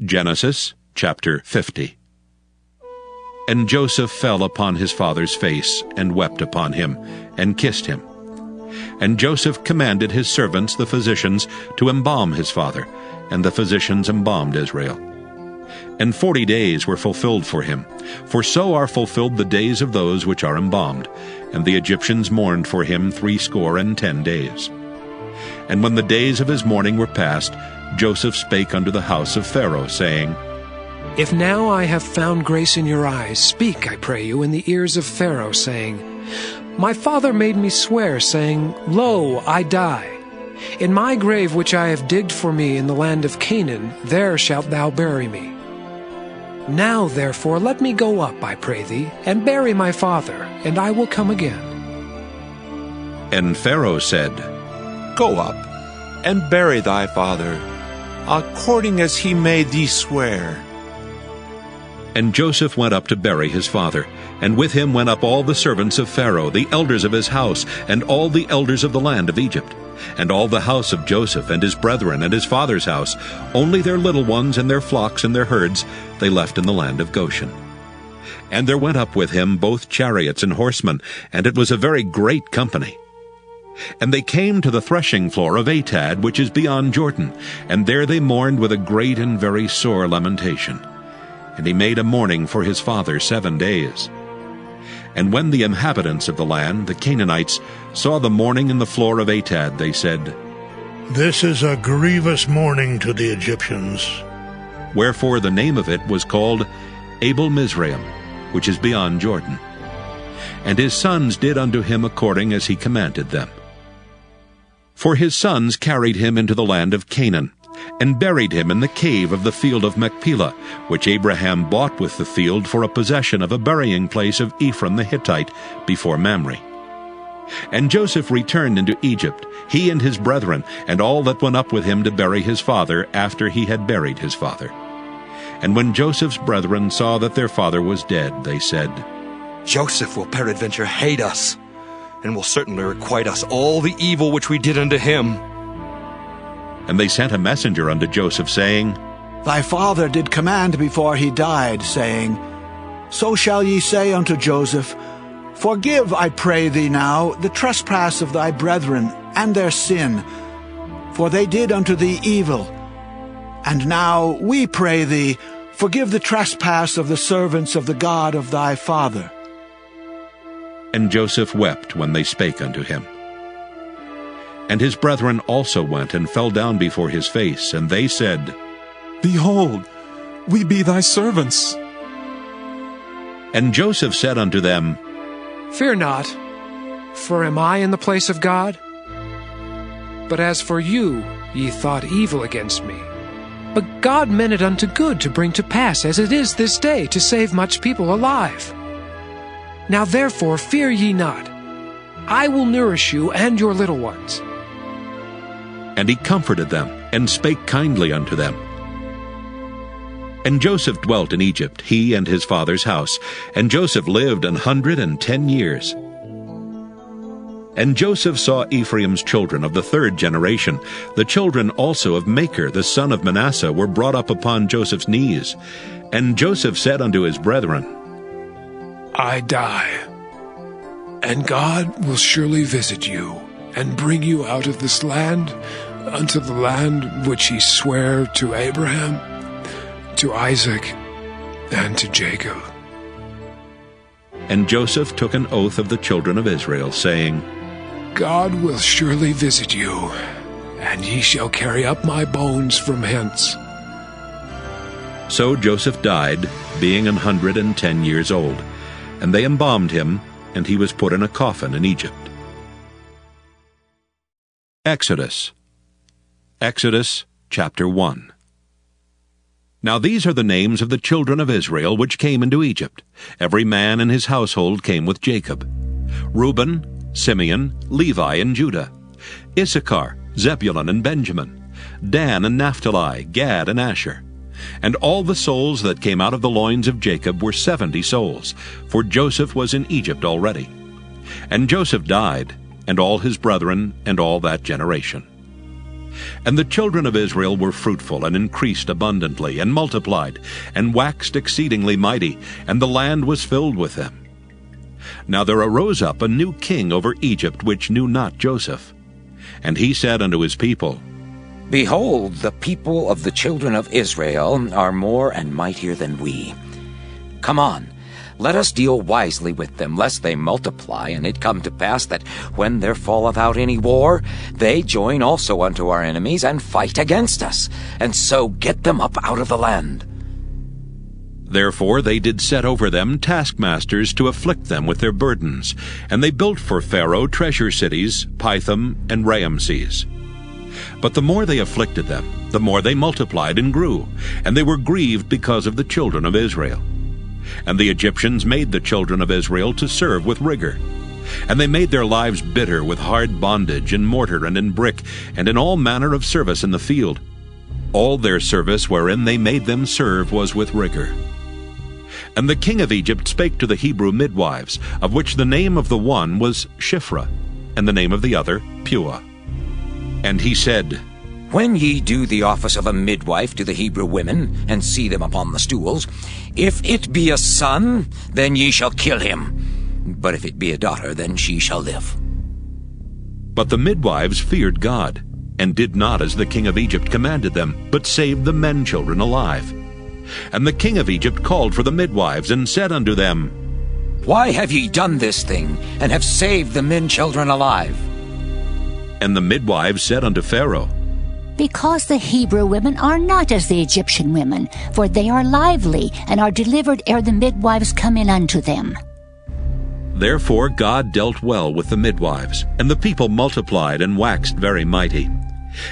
Genesis chapter 50. And Joseph fell upon his father's face, and wept upon him, and kissed him. And Joseph commanded his servants the physicians to embalm his father, and the physicians embalmed Israel. And 40 days were fulfilled for him, for so are fulfilled the days of those which are embalmed. And the Egyptians mourned for him 60 days. And when the days of his mourning were past, Joseph spake unto the house of Pharaoh, saying, If now I have found grace in your eyes, speak, I pray you, in the ears of Pharaoh, saying, My father made me swear, saying, Lo, I die. In my grave which I have digged for me in the land of Canaan, there shalt thou bury me. Now therefore let me go up, I pray thee, and bury my father, and I will come again. And Pharaoh said, Go up, and bury thy father, according as he made thee swear. And Joseph went up to bury his father, and with him went up all the servants of Pharaoh, the elders of his house, and all the elders of the land of Egypt, and all the house of Joseph, and his brethren, and his father's house. Only their little ones, and their flocks, and their herds, they left in the land of Goshen. And there went up with him both chariots and horsemen, and it was a very great company. And they came to the threshing floor of Atad, which is beyond Jordan, and there they mourned with a great and very sore lamentation. And he made a mourning for his father 7 days. And when the inhabitants of the land, the Canaanites, saw the mourning in the floor of Atad, they said, This is a grievous mourning to the Egyptians. Wherefore the name of it was called Abel Mizraim, which is beyond Jordan. And his sons did unto him according as he commanded them. For his sons carried him into the land of Canaan, and buried him in the cave of the field of Machpelah, which Abraham bought with the field for a possession of a burying place of Ephron the Hittite before Mamre. And Joseph returned into Egypt, he and his brethren, and all that went up with him to bury his father after he had buried his father. And when Joseph's brethren saw that their father was dead, they said, Joseph will peradventure hate us, and will certainly requite us all the evil which we did unto him. And they sent a messenger unto Joseph, saying, Thy father did command before he died, saying, So shall ye say unto Joseph, Forgive, I pray thee now, the trespass of thy brethren, and their sin, for they did unto thee evil. And now we pray thee, forgive the trespass of the servants of the God of thy father. And Joseph wept when they spake unto him. And his brethren also went and fell down before his face, and they said, Behold, we be thy servants. And Joseph said unto them, Fear not, for am I in the place of God? But as for you, ye thought evil against me. But God meant it unto good to bring to pass, as it is this day, to save much people alive. Now therefore fear ye not. I will nourish you and your little ones. And he comforted them, and spake kindly unto them. And Joseph dwelt in Egypt, he and his father's house. And Joseph lived 110 years. And Joseph saw Ephraim's children of the 3rd generation. The children also of Machir the son of Manasseh were brought up upon Joseph's knees. And Joseph said unto his brethren, I die, and God will surely visit you, and bring you out of this land unto the land which he sware to Abraham, to Isaac, and to Jacob. And Joseph took an oath of the children of Israel, saying, God will surely visit you, and ye shall carry up my bones from hence. So Joseph died, being 110 years old. And they embalmed him, and he was put in a coffin in Egypt. Exodus chapter 1. Now these are the names of the children of Israel which came into Egypt. Every man in his household came with Jacob: Reuben, Simeon, Levi, and Judah; Issachar, Zebulun, and Benjamin; Dan and Naphtali, Gad and Asher. And all the souls that came out of the loins of Jacob were 70 souls, for Joseph was in Egypt already. And Joseph died, and all his brethren, and all that generation. And the children of Israel were fruitful, and increased abundantly, and multiplied, and waxed exceedingly mighty, and the land was filled with them. Now there arose up a new king over Egypt, which knew not Joseph. And he said unto his people, Behold, the people of the children of Israel are more and mightier than we. Come on, let us deal wisely with them, lest they multiply, and it come to pass that when there falleth out any war, they join also unto our enemies, and fight against us, and so get them up out of the land. Therefore they did set over them taskmasters to afflict them with their burdens. And they built for Pharaoh treasure cities, Pithom and Raamses. But the more they afflicted them, the more they multiplied and grew, and they were grieved because of the children of Israel. And the Egyptians made the children of Israel to serve with rigor. And they made their lives bitter with hard bondage, in mortar and in brick, and in all manner of service in the field. All their service wherein they made them serve was with rigor. And the king of Egypt spake to the Hebrew midwives, of which the name of the one was Shiphrah, and the name of the other Puah. And he said, When ye do the office of a midwife to the Hebrew women, and see them upon the stools, if it be a son, then ye shall kill him. But if it be a daughter, then she shall live. But the midwives feared God, and did not as the king of Egypt commanded them, but saved the men children alive. And the king of Egypt called for the midwives, and said unto them, Why have ye done this thing, and have saved the men children alive? And the midwives said unto Pharaoh, Because the Hebrew women are not as the Egyptian women, for they are lively, and are delivered ere the midwives come in unto them. Therefore God dealt well with the midwives, and the people multiplied and waxed very mighty.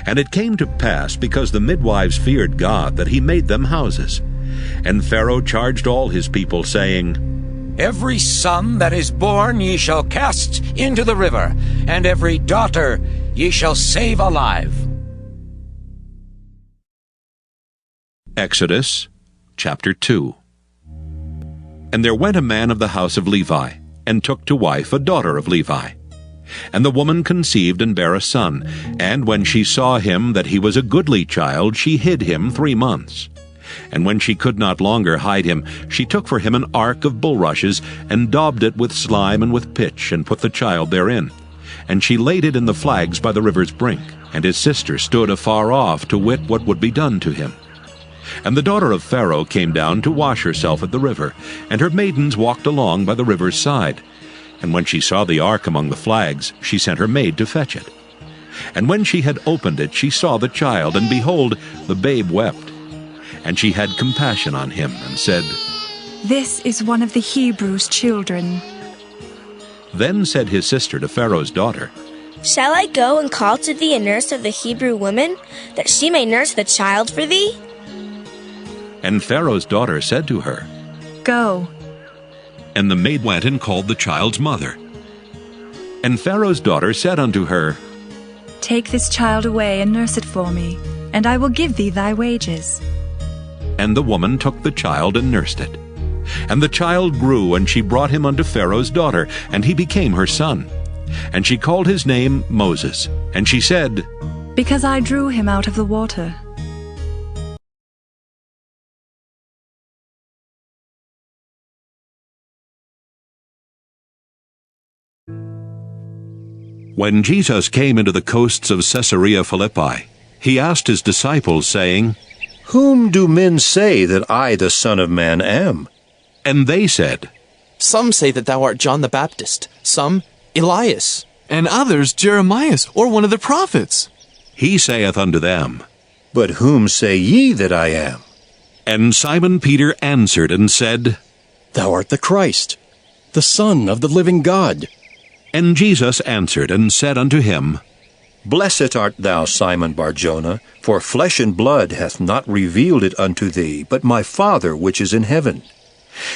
And it came to pass, because the midwives feared God, that he made them houses. And Pharaoh charged all his people, saying, Every son that is born ye shall cast into the river, and every daughter ye shall save alive. Exodus chapter 2. And there went a man of the house of Levi, and took to wife a daughter of Levi. And the woman conceived and bare a son, and when she saw him that he was a goodly child, she hid him 3 months. And when she could not longer hide him, she took for him an ark of bulrushes, and daubed it with slime and with pitch, and put the child therein. And she laid it in the flags by the river's brink. And his sister stood afar off to wit what would be done to him. And the daughter of Pharaoh came down to wash herself at the river, and her maidens walked along by the river's side. And when she saw the ark among the flags, she sent her maid to fetch it. And when she had opened it, she saw the child, and behold, the babe wept. And she had compassion on him, and said, This is one of the Hebrews' children. Then said his sister to Pharaoh's daughter, Shall I go and call to thee a nurse of the Hebrew woman, that she may nurse the child for thee? And Pharaoh's daughter said to her, Go. And the maid went and called the child's mother. And Pharaoh's daughter said unto her, Take this child away and nurse it for me, and I will give thee thy wages. And the woman took the child and nursed it. And the child grew, and she brought him unto Pharaoh's daughter, and he became her son. And she called his name Moses. And she said, Because I drew him out of the water. When Jesus came into the coasts of Caesarea Philippi, he asked his disciples, saying, Whom do men say that I, the Son of Man, am? And they said, Some say that thou art John the Baptist, some Elias, and others Jeremias, or one of the prophets. He saith unto them, But whom say ye that I am? And Simon Peter answered and said, Thou art the Christ, the Son of the living God. And Jesus answered and said unto him, Blessed art thou, Simon Bar-Jonah, for flesh and blood hath not revealed it unto thee, but my Father which is in heaven.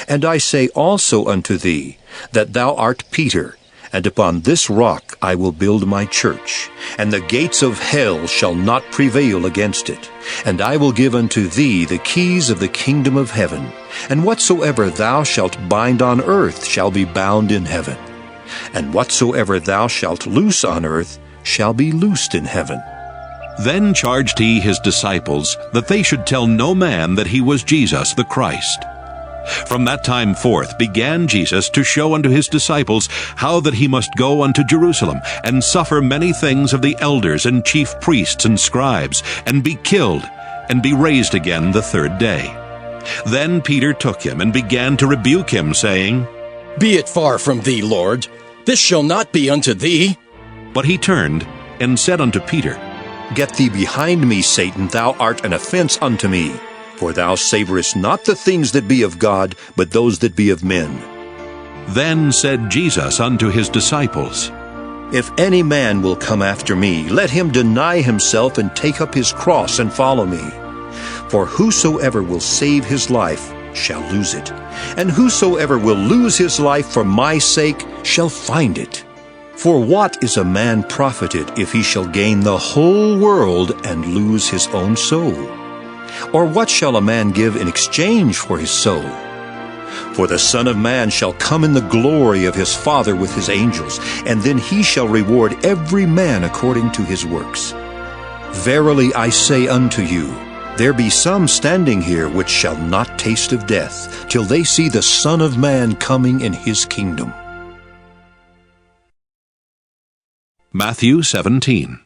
And I say also unto thee, that thou art Peter, and upon this rock I will build my church, and the gates of hell shall not prevail against it. And I will give unto thee the keys of the kingdom of heaven, and whatsoever thou shalt bind on earth shall be bound in heaven, and whatsoever thou shalt loose on earth shall be loosed in heaven. Then charged he his disciples that they should tell no man that he was Jesus the Christ. From that time forth began Jesus to show unto his disciples how that he must go unto Jerusalem, and suffer many things of the elders and chief priests and scribes, and be killed, and be raised again the third day. Then Peter took him, and began to rebuke him, saying, Be it far from thee, Lord. This shall not be unto thee. But he turned, and said unto Peter, Get thee behind me, Satan, thou art an offense unto me. For thou savorest not the things that be of God, but those that be of men. Then said Jesus unto his disciples, If any man will come after me, let him deny himself and take up his cross and follow me. For whosoever will save his life shall lose it, and whosoever will lose his life for my sake shall find it. For what is a man profited if he shall gain the whole world and lose his own soul? Or what shall a man give in exchange for his soul? For the Son of Man shall come in the glory of his Father with his angels, and then he shall reward every man according to his works. Verily I say unto you, there be some standing here which shall not taste of death, till they see the Son of Man coming in his kingdom. Matthew 17.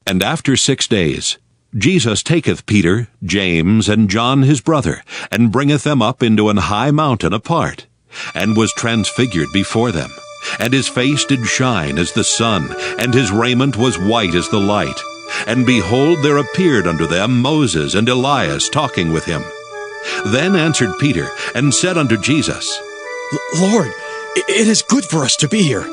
And after 6 days, Jesus taketh Peter, James, and John his brother, and bringeth them up into an high mountain apart, and was transfigured before them. And his face did shine as the sun, and his raiment was white as the light. And behold, there appeared unto them Moses and Elias talking with him. Then answered Peter, and said unto Jesus, Lord, it is good for us to be here.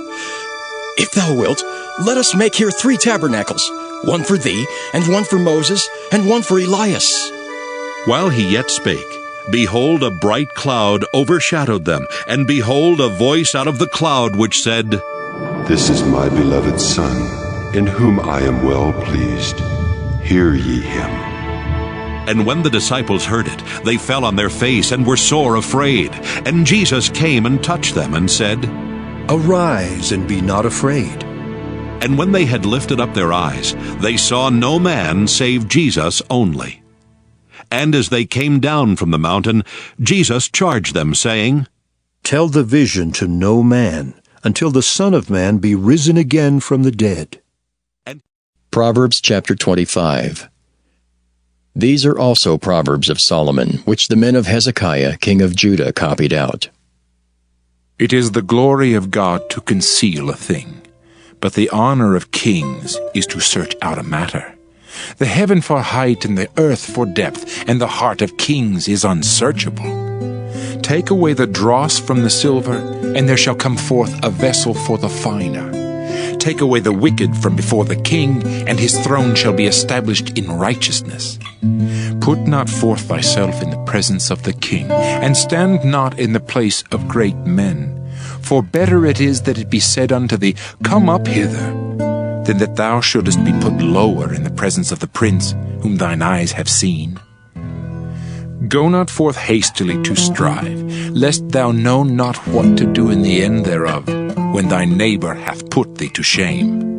If thou wilt, let us make here 3 tabernacles, one for thee, and one for Moses, and one for Elias. While he yet spake, behold, a bright cloud overshadowed them, and behold, a voice out of the cloud which said, This is my beloved Son, in whom I am well pleased. Hear ye him. And when the disciples heard it, they fell on their face, and were sore afraid. And Jesus came and touched them, and said, Arise, and be not afraid. And when they had lifted up their eyes, they saw no man save Jesus only. And as they came down from the mountain, Jesus charged them, saying, Tell the vision to no man, until the Son of Man be risen again from the dead. Proverbs chapter 25. These are also Proverbs of Solomon, which the men of Hezekiah, king of Judah, copied out. It is the glory of God to conceal a thing, but the honor of kings is to search out a matter. The heaven for height and the earth for depth, and the heart of kings is unsearchable. Take away the dross from the silver, and there shall come forth a vessel for the finer. Take away the wicked from before the king, and his throne shall be established in righteousness. Put not forth thyself in the presence of the king, and stand not in the place of great men. For better it is that it be said unto thee, Come up hither, than that thou shouldest be put lower in the presence of the prince, whom thine eyes have seen. Go not forth hastily to strive, lest thou know not what to do in the end thereof, when thy neighbor hath put thee to shame.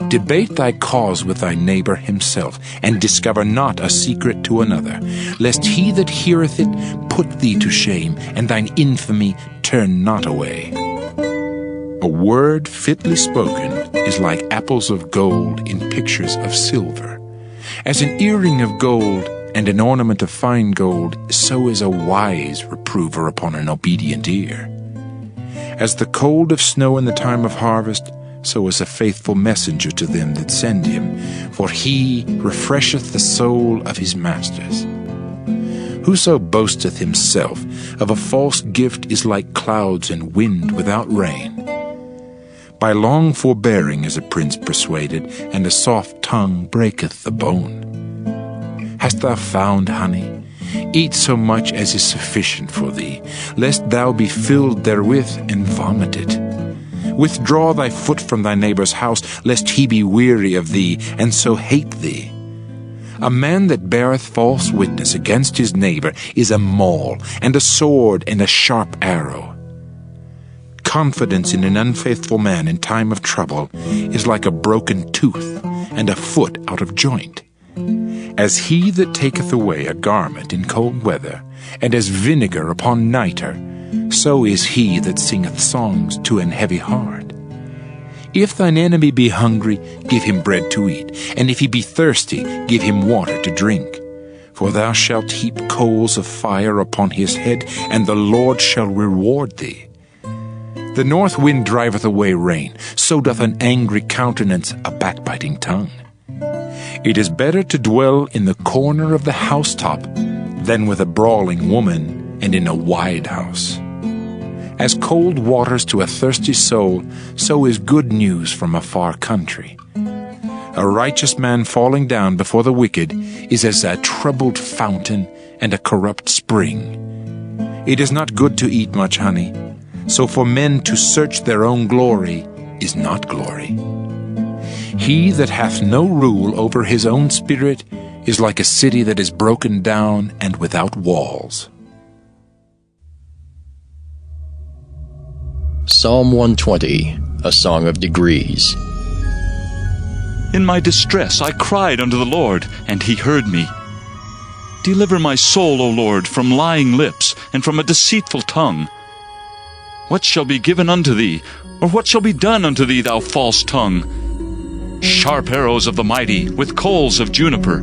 Debate thy cause with thy neighbor himself, and discover not a secret to another, lest he that heareth it put thee to shame, and thine infamy turn not away. A word fitly spoken is like apples of gold in pictures of silver. As an earring of gold and an ornament of fine gold, so is a wise reprover upon an obedient ear. As the cold of snow in the time of harvest, so is a faithful messenger to them that send him, for he refresheth the soul of his masters. Whoso boasteth himself of a false gift is like clouds and wind without rain. By long forbearing is a prince persuaded, and a soft tongue breaketh the bone. Hast thou found honey? Eat so much as is sufficient for thee, lest thou be filled therewith and vomit it. Withdraw thy foot from thy neighbor's house, lest he be weary of thee, and so hate thee. A man that beareth false witness against his neighbor is a maul, and a sword, and a sharp arrow. Confidence in an unfaithful man in time of trouble is like a broken tooth, and a foot out of joint. As he that taketh away a garment in cold weather, and as vinegar upon nitre, so is he that singeth songs to an heavy heart. If thine enemy be hungry, give him bread to eat, and if he be thirsty, give him water to drink. For thou shalt heap coals of fire upon his head, and the Lord shall reward thee. The north wind driveth away rain, so doth an angry countenance a backbiting tongue. It is better to dwell in the corner of the housetop than with a brawling woman and in a wide house. As cold waters to a thirsty soul, so is good news from a far country. A righteous man falling down before the wicked is as a troubled fountain and a corrupt spring. It is not good to eat much honey, so for men to search their own glory is not glory. He that hath no rule over his own spirit is like a city that is broken down and without walls. Psalm 120, a song of degrees. In my distress I cried unto the Lord, and he heard me. Deliver my soul, O Lord, from lying lips, and from a deceitful tongue. What shall be given unto thee, or what shall be done unto thee, thou false tongue? Sharp arrows of the mighty, with coals of juniper.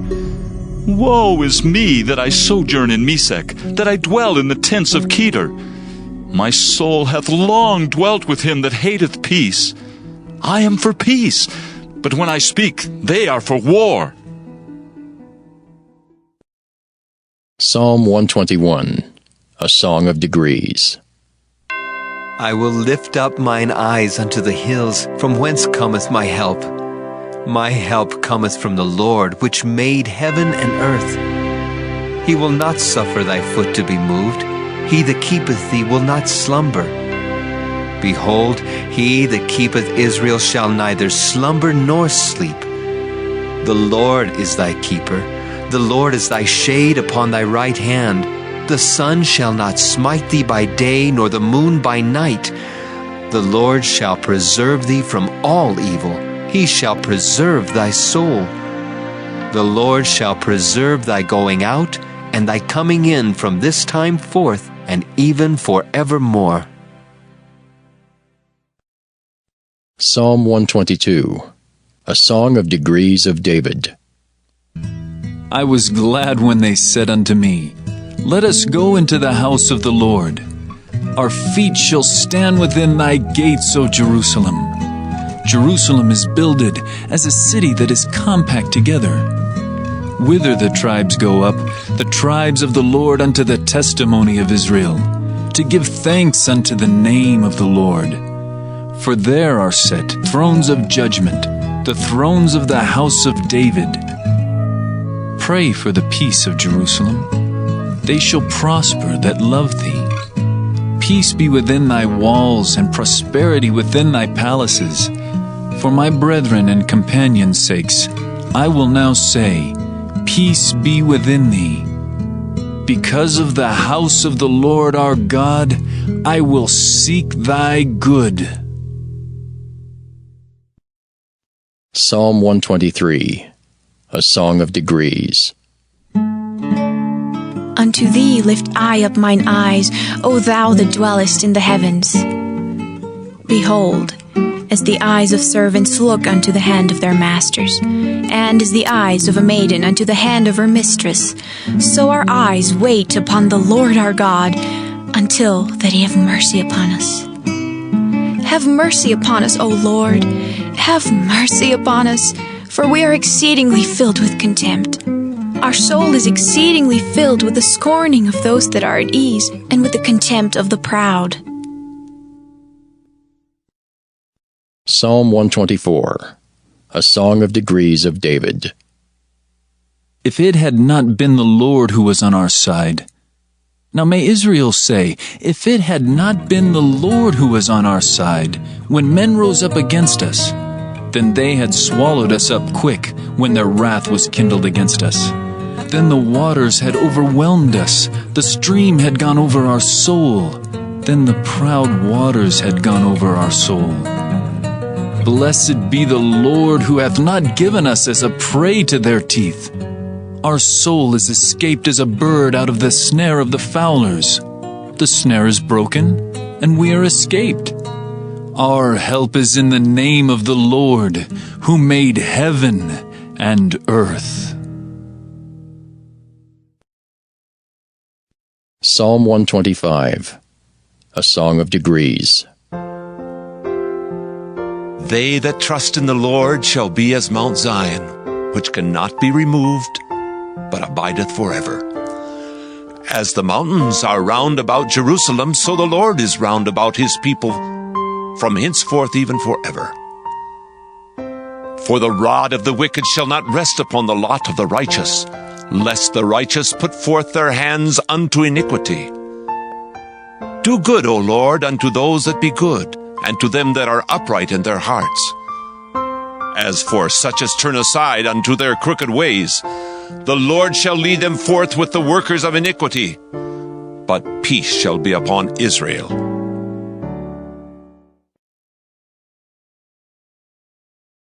Woe is me, that I sojourn in Mesech, that I dwell in the tents of Kedar. My soul hath long dwelt with him that hateth peace. I am for peace, but when I speak, they are for war. Psalm 121, a song of degrees. I will lift up mine eyes unto the hills, from whence cometh my help. My help cometh from the Lord, which made heaven and earth. He will not suffer thy foot to be moved. He that keepeth thee will not slumber. Behold, he that keepeth Israel shall neither slumber nor sleep. The Lord is thy keeper. The Lord is thy shade upon thy right hand. The sun shall not smite thee by day, nor the moon by night. The Lord shall preserve thee from all evil. He shall preserve thy soul. The Lord shall preserve thy going out and thy coming in from this time forth and even forevermore. Psalm 122, a song of degrees of David. I was glad when they said unto me, Let us go into the house of the Lord. Our feet shall stand within thy gates, O Jerusalem. Jerusalem is builded as a city that is compact together. Whither the tribes go up, the tribes of the Lord unto the testimony of Israel, to give thanks unto the name of the Lord. For there are set thrones of judgment, the thrones of the house of David. Pray for the peace of Jerusalem. They shall prosper that love thee. Peace be within thy walls, and prosperity within thy palaces. For my brethren and companions' sakes, I will now say, Peace be within thee. Because of the house of the Lord our God, I will seek thy good. Psalm 123, a song of degrees. Unto thee lift I up mine eyes, O thou that dwellest in the heavens. Behold, as the eyes of servants look unto the hand of their masters, and as the eyes of a maiden unto the hand of her mistress, so our eyes wait upon the Lord our God, until that he have mercy upon us. Have mercy upon us, O Lord, have mercy upon us, for we are exceedingly filled with contempt. Our soul is exceedingly filled with the scorning of those that are at ease, and with the contempt of the proud. Psalm 124, a song of degrees of David. If it had not been the Lord who was on our side. Now may Israel say, if it had not been the Lord who was on our side, when men rose up against us, then they had swallowed us up quick, when their wrath was kindled against us. Then the waters had overwhelmed us, the stream had gone over our soul, then the proud waters had gone over our soul. Blessed be the Lord, who hath not given us as a prey to their teeth. Our soul is escaped as a bird out of the snare of the fowlers. The snare is broken, and we are escaped. Our help is in the name of the Lord, who made heaven and earth. Psalm 125, a song of degrees. They that trust in the Lord shall be as Mount Zion, which cannot be removed, but abideth forever. As the mountains are round about Jerusalem, so the Lord is round about his people, from henceforth even forever. For the rod of the wicked shall not rest upon the lot of the righteous, lest the righteous put forth their hands unto iniquity. Do good, O Lord, unto those that be good, and to them that are upright in their hearts. As for such as turn aside unto their crooked ways, the Lord shall lead them forth with the workers of iniquity, but peace shall be upon Israel.